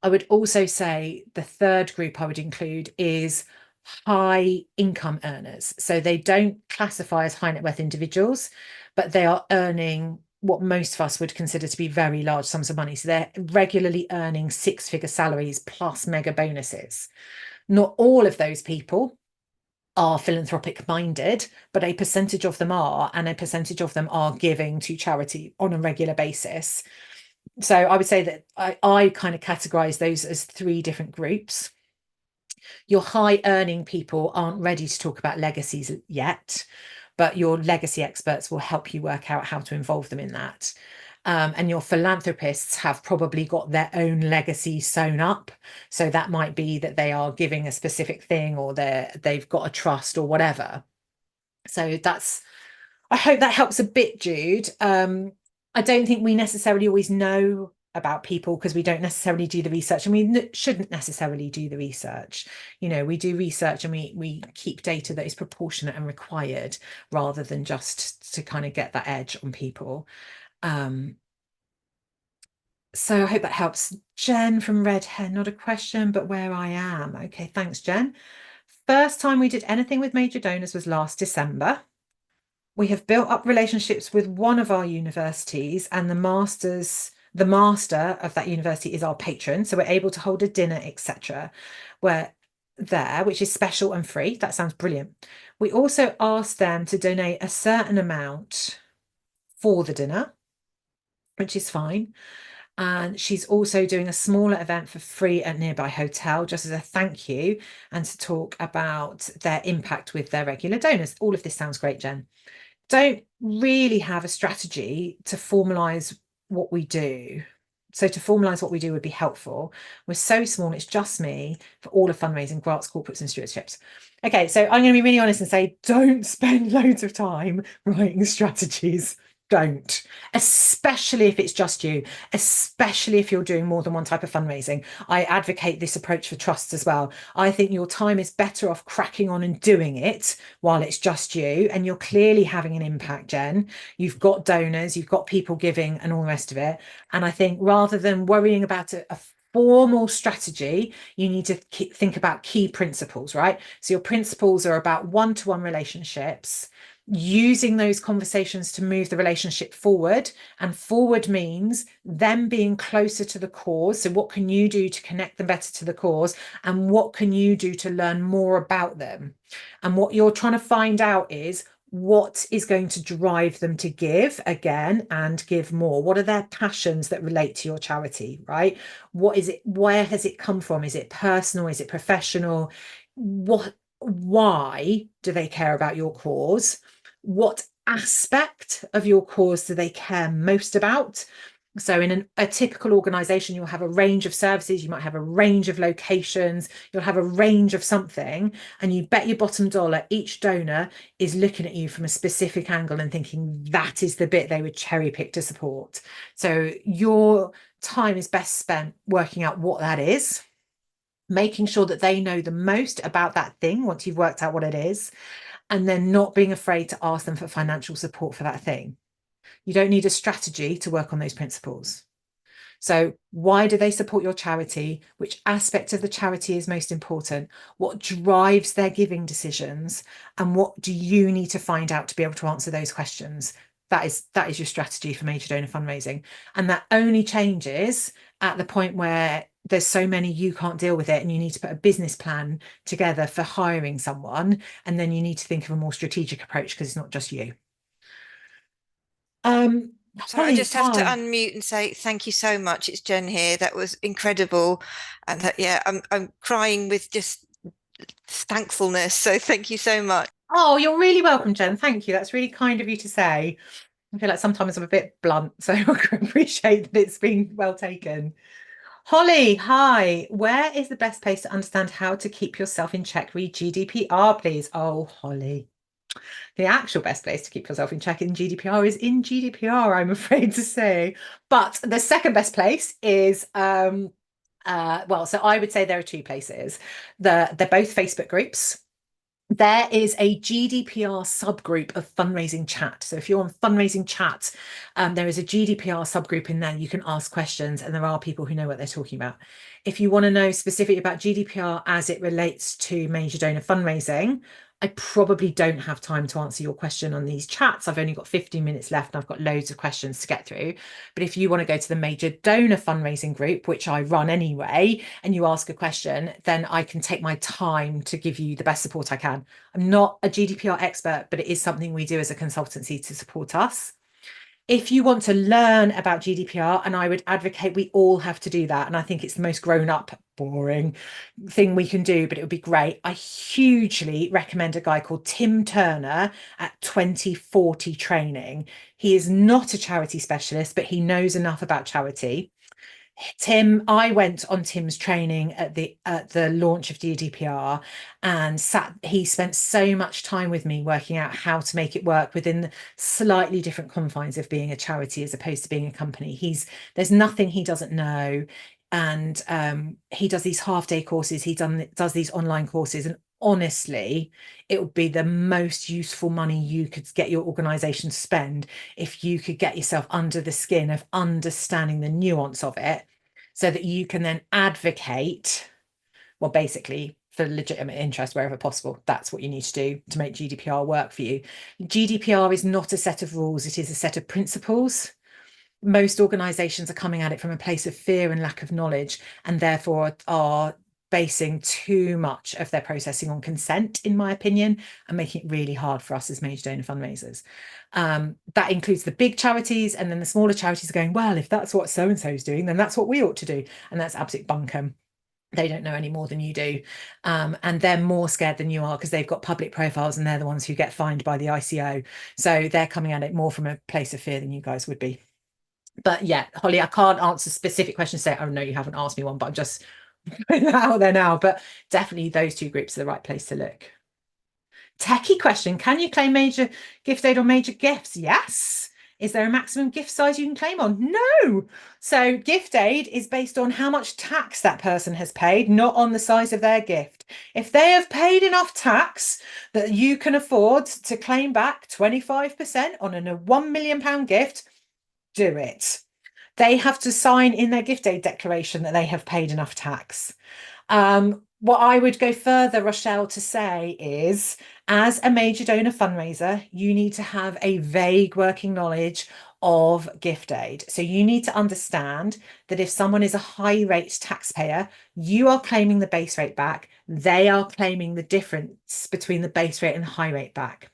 I would also say the third group I would include is high income earners. So they don't classify as high net worth individuals, but they are earning what most of us would consider to be very large sums of money. So they're regularly earning six-figure salaries plus mega bonuses. Not all of those people are philanthropic minded, but a percentage of them are, and a percentage of them are giving to charity on a regular basis. So I would say that I kind of categorize those as three different groups. Your high earning people aren't ready to talk about legacies yet, but your legacy experts will help you work out how to involve them in that. And your philanthropists have probably got their own legacy sewn up. So that might be that they are giving a specific thing, or they've got a trust or whatever. So I hope that helps a bit, Jude. I don't think we necessarily always know about people because we don't necessarily do the research, and we shouldn't necessarily do the research. We do research and we keep data that is proportionate and required, rather than just to kind of get that edge on people. So I hope that helps. Jen from Red Hen, not a question, but where I am. Okay, thanks, Jen. First time we did anything with major donors was last December. We have built up relationships with one of our universities, and the master of that university is our patron. So we're able to hold a dinner, etc. We're there, which is special and free. That sounds brilliant. We also asked them to donate a certain amount for the dinner, which is fine. And she's also doing a smaller event for free at nearby hotel, just as a thank you, and to talk about their impact with their regular donors. All of this sounds great, Jen. Don't really have a strategy to formalize what we do. So to formalize what we do would be helpful. We're so small, it's just me for all of fundraising, grants, corporates, and stewardships. Okay, so I'm going to be really honest and say, don't spend loads of time writing strategies. Don't, especially if it's just you, especially if you're doing more than one type of fundraising. I advocate this approach for trusts as well. I think your time is better off cracking on and doing it while it's just you, and you're clearly having an impact, Jen. You've got donors, you've got people giving, and all the rest of it. And I think rather than worrying about a formal strategy, you need to think about key principles, right? So your principles are about one-to-one relationships, using those conversations to move the relationship forward. And forward means them being closer to the cause. So what can you do to connect them better to the cause? And what can you do to learn more about them? And what you're trying to find out is what is going to drive them to give again and give more. What are their passions that relate to your charity, right? What is it? Where has it come from? Is it personal? Is it professional? Why do they care about your cause? What aspect of your cause do they care most about? So in a typical organization, you'll have a range of services, you might have a range of locations, you'll have a range of something, and you bet your bottom dollar each donor is looking at you from a specific angle and thinking that is the bit they would cherry pick to support. So your time is best spent working out what that is, making sure that they know the most about that thing once you've worked out what it is, and then not being afraid to ask them for financial support for that thing. You don't need a strategy to work on those principles. So why do they support your charity? Which aspect of the charity is most important? What drives their giving decisions? And what do you need to find out to be able to answer those questions? That is your strategy for major donor fundraising. And that only changes at the point where there's so many you can't deal with it and you need to put a business plan together for hiring someone. And then you need to think of a more strategic approach because it's not just you. Sorry, I Holly, just have to hi. unmute and say thank you so much. It's Jen here. That was incredible. And that, yeah, I'm crying with just thankfulness. So thank you so much. Oh, you're really welcome, Jen. Thank you. That's really kind of you to say. I feel like sometimes I'm a bit blunt, so I appreciate that it's been well taken. Holly, hi. Where is the best place to understand how to keep yourself in check? Read GDPR, please. Oh, Holly. The actual best place to keep yourself in check in GDPR is in GDPR, I'm afraid to say. But the second best place is well, so I would say there are two places. They're both Facebook groups. There is a GDPR subgroup of fundraising chat. So if you're on fundraising chat, there is a GDPR subgroup in there. You can ask questions, and there are people who know what they're talking about. If you want to know specifically about GDPR as it relates to major donor fundraising, I probably don't have time to answer your question on these chats. I've only got 15 minutes left and I've got loads of questions to get through. But if you want to go to the major donor fundraising group, which I run anyway, and you ask a question, then I can take my time to give you the best support I can. I'm not a GDPR expert, but it is something we do as a consultancy to support us. If you want to learn about GDPR, and I would advocate we all have to do that, and I think it's the most grown up, boring thing we can do, but it would be great. I hugely recommend a guy called Tim Turner at 2040 Training. He is not a charity specialist, but he knows enough about charity. Tim, I went on Tim's training at the launch of GDPR and he spent so much time with me working out how to make it work within the slightly different confines of being a charity as opposed to being a company. There's nothing he doesn't know. And he does these half-day courses, does these online courses, and honestly, it would be the most useful money you could get your organization to spend if you could get yourself under the skin of understanding the nuance of it so that you can then advocate, well, basically for legitimate interest wherever possible. That's what you need to do to make GDPR work for you. GDPR is not a set of rules, it is a set of principles. Most organizations are coming at it from a place of fear and lack of knowledge, and therefore are basing too much of their processing on consent, in my opinion, and making it really hard for us as major donor fundraisers. That includes the big charities, and then the smaller charities are going, well, if that's what so-and-so is doing, then that's what we ought to do. And that's absolute bunkum. They don't know any more than you do. And they're more scared than you are because they've got public profiles and they're the ones who get fined by the ICO. So they're coming at it more from a place of fear than you guys would be. But yeah, Holly, I can't answer specific questions. Say, oh no, you haven't asked me one, but I'm just putting that out there now. But definitely those two groups are the right place to look. Techie question: can you claim major gift aid or major gifts? Yes. Is there a maximum gift size you can claim on? No. So gift aid is based on how much tax that person has paid, not on the size of their gift. If they have paid enough tax that you can afford to claim back 25% on a £1 million gift, do it. They have to sign in their gift aid declaration that they have paid enough tax. What I would go further, Rochelle, to say is, as a major donor fundraiser, you need to have a vague working knowledge of gift aid. So you need to understand that if someone is a high rate taxpayer, you are claiming the base rate back. They are claiming the difference between the base rate and high rate back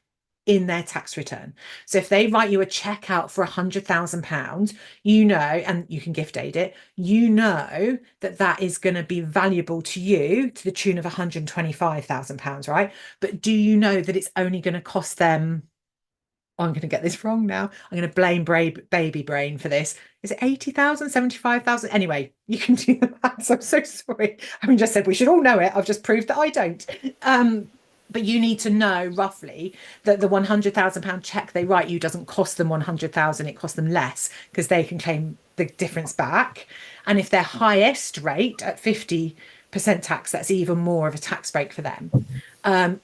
in their tax return. So if they write you a check out for £100,000, you know, and you can gift aid it, you know that that is going to be valuable to you to the tune of £125,000, right? But do you know that it's only going to cost them, oh, I'm going to get this wrong now. I'm going to blame baby brain for this. Is it 80,000, 75,000? Anyway, you can do the maths. I'm so sorry. I just said we should all know it. I've just proved that I don't. But you need to know roughly that the £100,000 check they write you doesn't cost them 100,000, it costs them less because they can claim the difference back. And if their highest rate at 50% tax, that's even more of a tax break for them.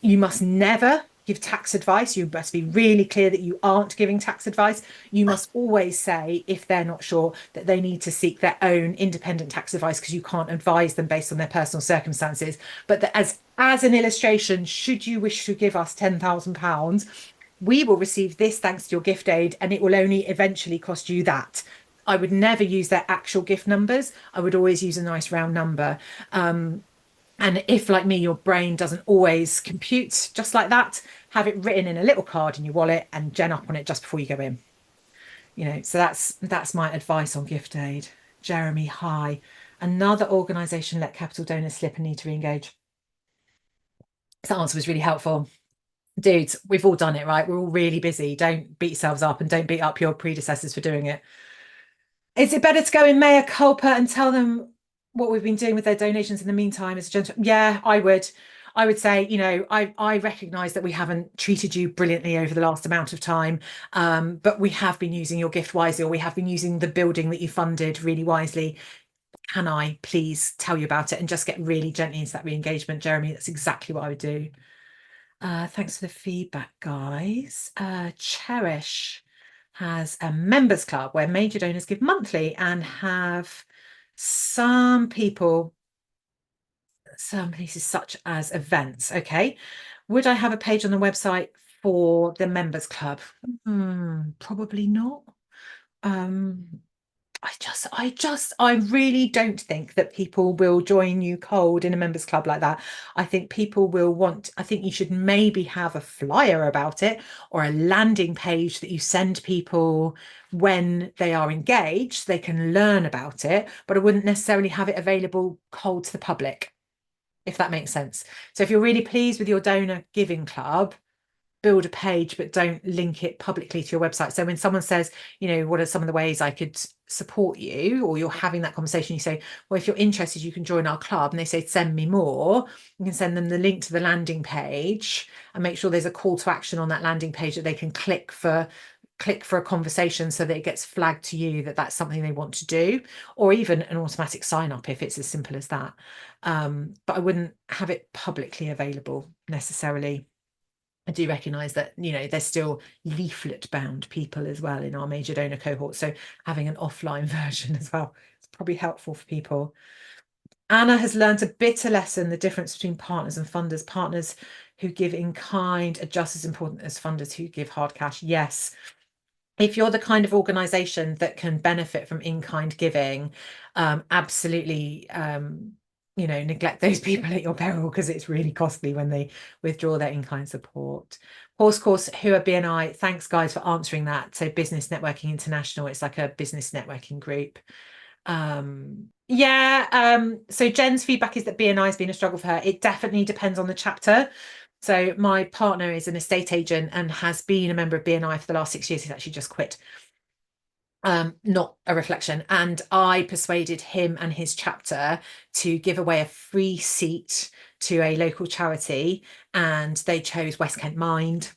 You must never give tax advice, you must be really clear that you aren't giving tax advice. You must always say, if they're not sure, that they need to seek their own independent tax advice, because you can't advise them based on their personal circumstances. But that as an illustration, should you wish to give us £10,000, we will receive this thanks to your gift aid, and it will only eventually cost you that. I would never use their actual gift numbers. I would always use a nice round number. And if, like me, your brain doesn't always compute just like that, have it written in a little card in your wallet and gen up on it just before you go in. So that's my advice on gift aid. Jeremy, hi. Another organisation let capital donors slip and need to re-engage. That answer was really helpful. Dudes, we've all done it, right? We're all really busy. Don't beat yourselves up, and don't beat up your predecessors for doing it. Is it better to go in mea culpa and tell them what we've been doing with their donations in the meantime as a gentleman? Yeah, I would say, I recognise that we haven't treated you brilliantly over the last amount of time, but we have been using your gift wisely, or we have been using the building that you funded really wisely. Can I please tell you about it, and just get really gently into that re-engagement, Jeremy? That's exactly what I would do. Thanks for the feedback, guys. Cherish has a members club where major donors give monthly, and have some places such as events. Okay. Would I have a page on the website for the members club? Probably not. I really don't think that people will join you cold in a members club like that. I think people will I think you should maybe have a flyer about it, or a landing page that you send people when they are engaged, so they can learn about it, but I wouldn't necessarily have it available cold to the public, if that makes sense. So if you're really pleased with your donor giving club, build a page, but don't link it publicly to your website. So when someone says, what are some of the ways I could support you, or you're having that conversation, you say, well, if you're interested, you can join our club, and they say, send me more, you can send them the link to the landing page, and make sure there's a call to action on that landing page that they can click for a conversation, so that it gets flagged to you that that's something they want to do, or even an automatic sign up if it's as simple as that. But I wouldn't have it publicly available necessarily. I do recognise that, there's still leaflet bound people as well in our major donor cohort. So having an offline version as well is probably helpful for people. Anna has learned a bitter lesson: the difference between partners and funders. Partners who give in kind are just as important as funders who give hard cash. Yes. If you're the kind of organisation that can benefit from in-kind giving, absolutely, neglect those people at your peril, because it's really costly when they withdraw their in-kind support. Horse Course, who are BNI? Thanks, guys, for answering that. So Business Networking International, it's like a business networking group. So Jen's feedback is that BNI has been a struggle for her. It definitely depends on the chapter. So my partner is an estate agent and has been a member of BNI for the last 6 years. He's actually just quit. Not a reflection. And I persuaded him and his chapter to give away a free seat to a local charity, and they chose West Kent Mind.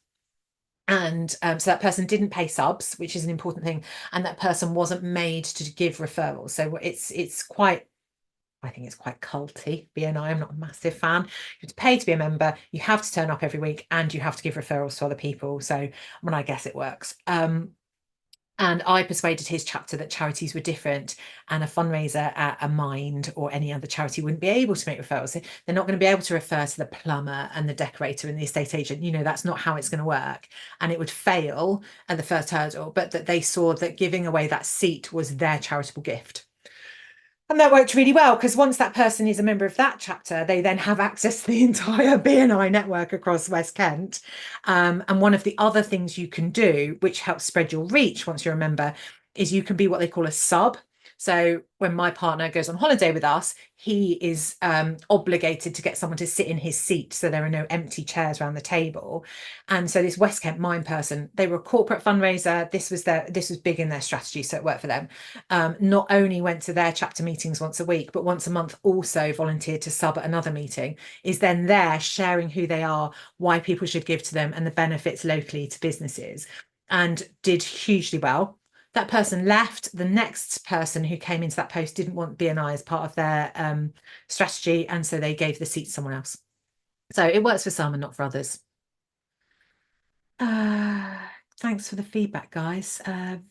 And so that person didn't pay subs, which is an important thing, and that person wasn't made to give referrals. So it's quite, I think it's quite culty, BNI. I'm not a massive fan. You have to pay to be a member, you have to turn up every week, and you have to give referrals to other people. So I guess it works. And I persuaded his chapter that charities were different, and a fundraiser at a Mind or any other charity wouldn't be able to make referrals. They're not going to be able to refer to the plumber and the decorator and the estate agent. That's not how it's going to work. And it would fail at the first hurdle, but that they saw that giving away that seat was their charitable gift. And that worked really well, because once that person is a member of that chapter, they then have access to the entire BNI network across West Kent. And one of the other things you can do, which helps spread your reach once you're a member, is you can be what they call a sub. So when my partner goes on holiday with us, he is obligated to get someone to sit in his seat, so there are no empty chairs around the table. And so this West Kent Mind person, they were a corporate fundraiser. This was big in their strategy, so it worked for them. Not only went to their chapter meetings once a week, but once a month also volunteered to sub at another meeting, is then there sharing who they are, why people should give to them, and the benefits locally to businesses, and did hugely well. That person left. The next person who came into that post didn't want BNI as part of their strategy, and so they gave the seat to someone else. So it works for some and not for others. Thanks for the feedback, guys.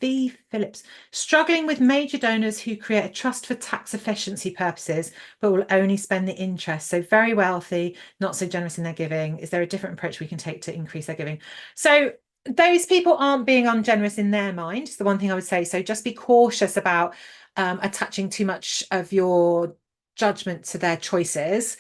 V. Phillips, struggling with major donors who create a trust for tax efficiency purposes, but will only spend the interest. So very wealthy, not so generous in their giving. Is there a different approach we can take to increase their giving? So those people aren't being ungenerous in their mind. It's the one thing I would say. So just be cautious about attaching too much of your judgment to their choices.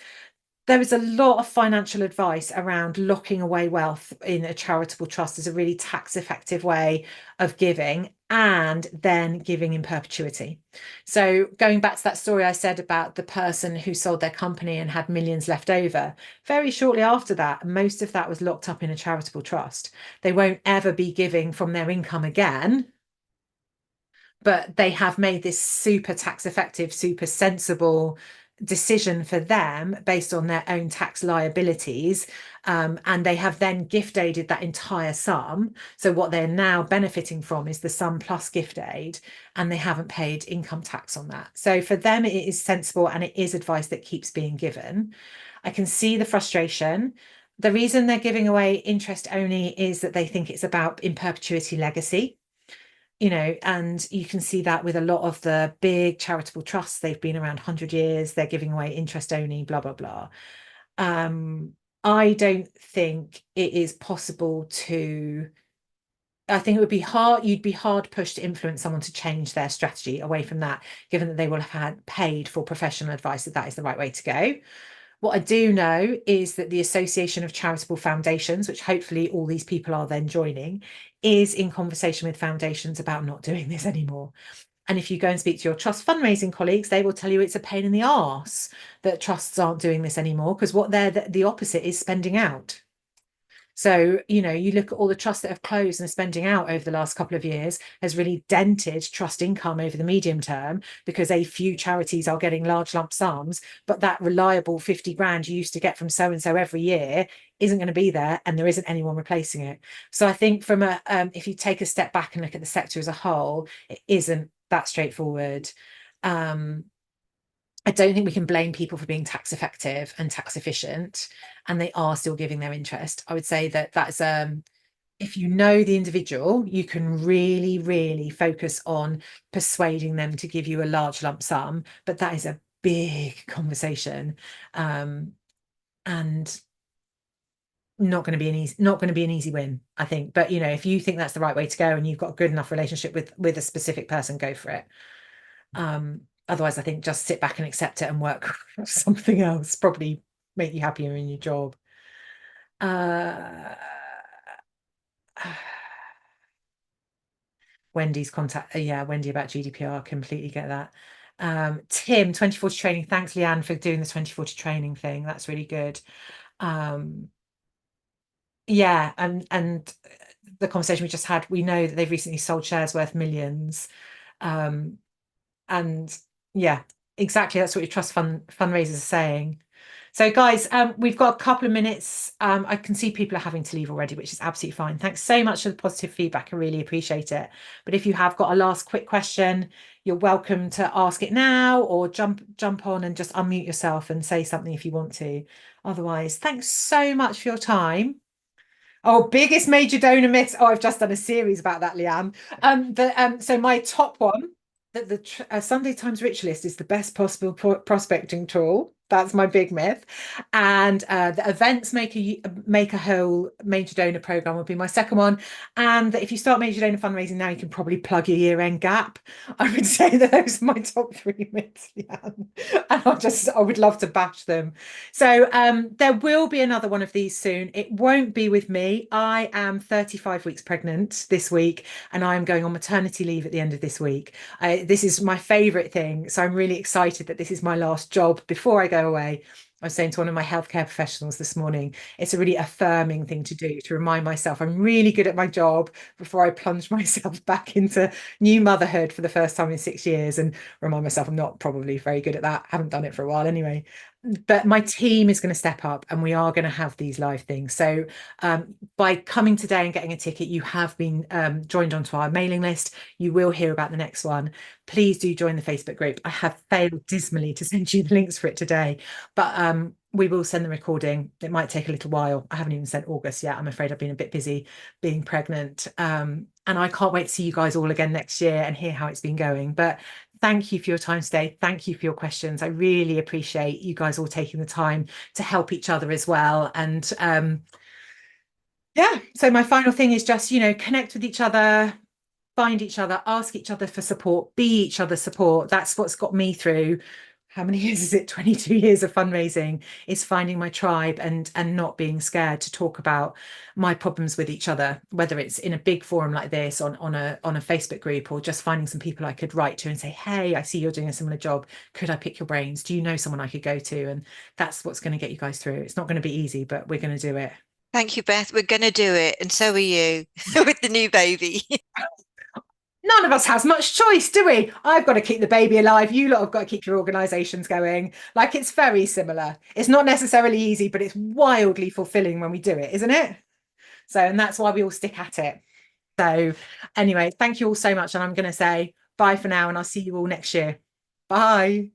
There is a lot of financial advice around locking away wealth in a charitable trust as a really tax effective way of giving, and then giving in perpetuity. So going back to that story I said about the person who sold their company and had millions left over, very shortly after that, most of that was locked up in a charitable trust. They won't ever be giving from their income again, but they have made this super tax effective, super sensible decision for them based on their own tax liabilities. And they have then gift aided that entire sum. So what they're now benefiting from is the sum plus gift aid, and they haven't paid income tax on that. So for them, it is sensible, and it is advice that keeps being given. I can see the frustration. The reason they're giving away interest only is that they think it's about in perpetuity legacy. And you can see that with a lot of the big charitable trusts. They've been around 100 years, they're giving away interest only, blah, blah, blah. I don't think it is possible to, I think it would be hard, you'd be hard pushed to influence someone to change their strategy away from that, given that they will have had paid for professional advice that is the right way to go. What I do know is that the Association of Charitable Foundations, which hopefully all these people are then joining, is in conversation with foundations about not doing this anymore. And if you go and speak to your trust fundraising colleagues, they will tell you it's a pain in the arse that trusts aren't doing this anymore, because what they're the opposite is spending out. So, you look at all the trusts that have closed and are spending out over the last couple of years has really dented trust income over the medium term, because a few charities are getting large lump sums, but that reliable 50 grand you used to get from so-and-so every year isn't going to be there, and there isn't anyone replacing it. So I think from if you take a step back and look at the sector as a whole, it isn't that straightforward. I don't think we can blame people for being tax effective and tax efficient, and they are still giving their interest. I would say that that's if you know the individual, you can really, really focus on persuading them to give you a large lump sum, but that is a big conversation, and not going to be an easy win, I think. But if you think that's the right way to go and you've got a good enough relationship with a specific person, go for it. Otherwise, I think just sit back and accept it and work something else, probably make you happier in your job. Wendy's contact, Wendy about GDPR, completely get that. Tim, 2040 training. Thanks, Leanne, for doing the 2040 training thing. That's really good. Yeah, and the conversation we just had, we know that they've recently sold shares worth millions. And yeah, exactly, that's what your trust fundraisers are saying. So guys, we've got a couple of minutes. I can see people are having to leave already, which is absolutely fine. Thanks so much for the positive feedback. I really appreciate it. But if you have got a last quick question, you're welcome to ask it now, or jump on and just unmute yourself and say something if you want to. Otherwise, thanks so much for your time. Oh, biggest major donor myths. Oh, I've just done a series about that, Leanne. So my top one, that the Sunday Times Rich List is the best possible prospecting tool. That's my big myth. And the events make a whole major donor program would be my second one. And that if you start major donor fundraising now, you can probably plug your year-end gap. I would say that those are my top 3 myths, Leanne. And I would love to bash them. So there will be another one of these soon. It won't be with me. I am 35 weeks pregnant this week, and I'm going on maternity leave at the end of this week. This is my favorite thing. So I'm really excited that this is my last job before I go away. I was saying to one of my healthcare professionals this morning, it's a really affirming thing to do, to remind myself I'm really good at my job before I plunge myself back into new motherhood for the first time in 6 years, and remind myself I'm not probably very good at that. I haven't done it for a while anyway. But my team is going to step up, and we are going to have these live things. So by coming today and getting a ticket, you have been joined onto our mailing list. You will hear about the next one. Please do join the Facebook group. I have failed dismally to send you the links for it today, but we will send the recording. It might take a little while. I haven't even sent August yet. I'm afraid I've been a bit busy being pregnant. And I can't wait to see you guys all again next year and hear how it's been going. But thank you for your time today. Thank you for your questions. I really appreciate you guys all taking the time to help each other as well. And yeah, so my final thing is just, connect with each other, find each other, ask each other for support, be each other's support. That's what's got me through, how many years is it? 22 years of fundraising, is finding my tribe and not being scared to talk about my problems with each other, whether it's in a big forum like this, on a Facebook group, or just finding some people I could write to and say, hey, I see you're doing a similar job. Could I pick your brains? Do you know someone I could go to? And that's what's going to get you guys through. It's not going to be easy, but we're going to do it. Thank you, Beth. We're going to do it. And so are you with the new baby. None of us has much choice, do we? I've got to keep the baby alive. You lot have got to keep your organisations going. Like, it's very similar. It's not necessarily easy, but it's wildly fulfilling when we do it, isn't it? So, and that's why we all stick at it. So anyway, thank you all so much. And I'm going to say bye for now, and I'll see you all next year. Bye.